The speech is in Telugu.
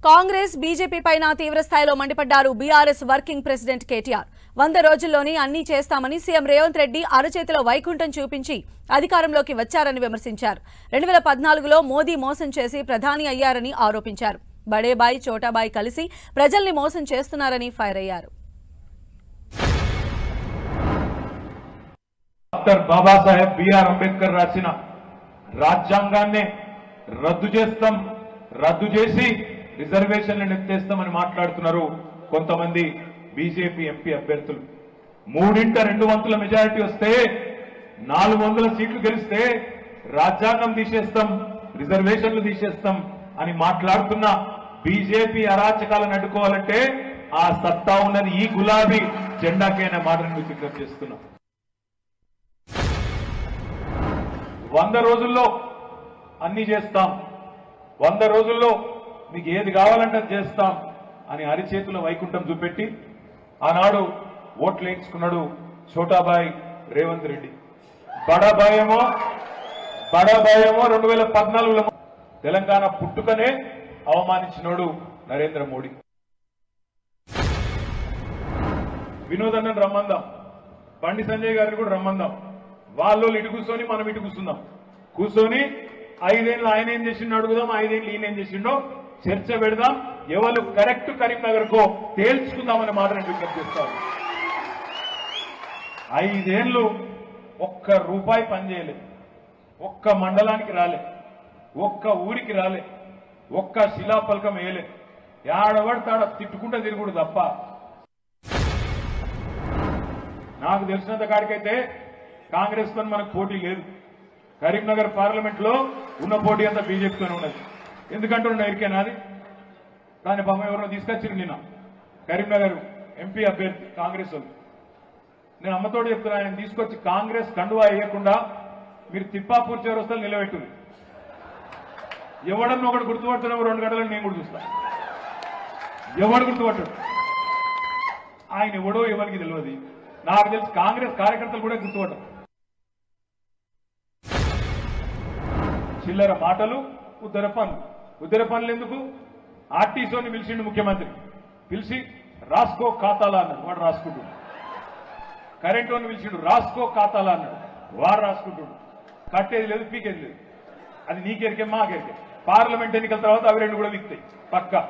కాంగ్రెస్ బీజేపీ పైన తీవ్ర స్థాయిలో మండిపడ్డారు బీఆర్ఎస్ వర్కింగ్ ప్రెసిడెంట్ కేటీఆర్. 100 రోజుల్లోనే అన్నీ చేస్తామని సీఎం రేవంత్ రెడ్డి అరచేతిలో వైకుంఠం చూపించి అధికారంలోకి వచ్చారని విమర్శించారు. 2014లో మోదీ మోసం చేసి ప్రధాని అయ్యారని ఆరోపించారు. బడేబాయ్ చోటాబాయ్ కలిసి ప్రజల్ని మోసం చేస్తున్నారని ఫైర్ అయ్యారు. డాక్టర్ బాబాసాహెబ్ బిఆర్ అంబేద్కర్ రాసిన రాజ్యాంగాన్ని రద్దు చేసి రిజర్వేషన్లను ఎత్తేస్తామని మాట్లాడుతున్నారు కొంతమంది బీజేపీ ఎంపీ అభ్యర్థులు. 3/2 మెజారిటీ వస్తే 400 సీట్లు గెలిస్తే రాజ్యాంగం తీసేస్తాం, రిజర్వేషన్లు తీసేస్తాం అని మాట్లాడుతున్న బీజేపీ అరాచకాలను అడ్డుకోవాలంటే ఆ సత్తా ఉన్నది ఈ గులాబీ జెండాకైనా మాటను విజ్ఞప్తి చేస్తున్నాం. 100 రోజుల్లో అన్ని చేస్తాం, 100 రోజుల్లో మీకు ఏది కావాలంటే అది చేస్తాం అని అరిచేతుల వైకుంఠం చూపెట్టి ఆనాడు ఓట్లు వేయించుకున్నాడు చోటాబాయ్ రేవంత్ రెడ్డి. బడబాయేమో 2014లో తెలంగాణ పుట్టుకనే అవమానించినోడు నరేంద్ర మోడీ. వినోద్ అన్నను రమ్మందాం, బండి సంజయ్ గారిని కూడా రమ్మందాం. వాళ్ళు ఇటు కూర్చొని మనం ఇటు కూర్చొని 5 ఏళ్ళు ఆయన ఏం చేసిండో అడుగుదాం, 5 ఏళ్ళు ఈయన ఏం చేసిండో చర్చ పెడదాం. ఎవరు కరెక్ట్ కరీంనగర్ కో తేల్చుకుందామనే మాట నేను విజ్ఞప్తి చేస్తాను. 5 ఏళ్ళు ఒక్క రూపాయి పనిచేయలే, ఒక్క మండలానికి రాలే, ఒక్క ఊరికి రాలే, ఒక్క శిలాఫలకం వేయలే. ఏడబడతాడ తిట్టుకుంటా తిరుగుడు తప్ప. నాకు తెలిసినంత కాడికైతే కాంగ్రెస్ తో మనకు పోటీ లేదు. కరీంనగర్ పార్లమెంట్ లో ఉన్న పోటీ అంతా బీజేపీతోనే ఉన్నది. ఎందుకంటున్నా ఎరికేనాది దాని పాపం ఎవరో తీసుకొచ్చారు నిన్న కరీంనగర్ ఎంపీ అభ్యర్థి కాంగ్రెస్ వాళ్ళు. నేను అమ్మతోడు చెప్తున్నా, ఆయన తీసుకొచ్చి కాంగ్రెస్ కండువా వేయకుండా మీరు తిప్పాపూర్ చౌరస్తాలు నిలబెట్టుంది. ఎవడన్నా ఒకటి గుర్తుపడుతున్నావు 2 గంటలను నేను కూడా చూస్తా. ఎవడు గుర్తుపట్టాడు? ఆయన ఎవడో ఎవరికి తెలియదు. నాకు తెలిసి కాంగ్రెస్ కార్యకర్తలు కూడా గుర్తుపడ్డారు. చిల్లర మాటలు, ఉద్దర పనులు ఎందుకు? ఆర్టీసీని పిలిచిండు ముఖ్యమంత్రి, పిలిచి రాసుకో ఖాతాలా అన్నాడు, వాడు రాసుకుంటుడు. కరెంట్ వాడిని పిలిచిండు, రాసుకో ఖాతాలా అన్నాడు, వాడు రాసుకుంటుడు. కట్టేది లేదు, పీకేది లేదు. అది నీకెరికే మాకెరికే. పార్లమెంట్ ఎన్నికల తర్వాత అవి 2 కూడా విక్తాయి పక్కా.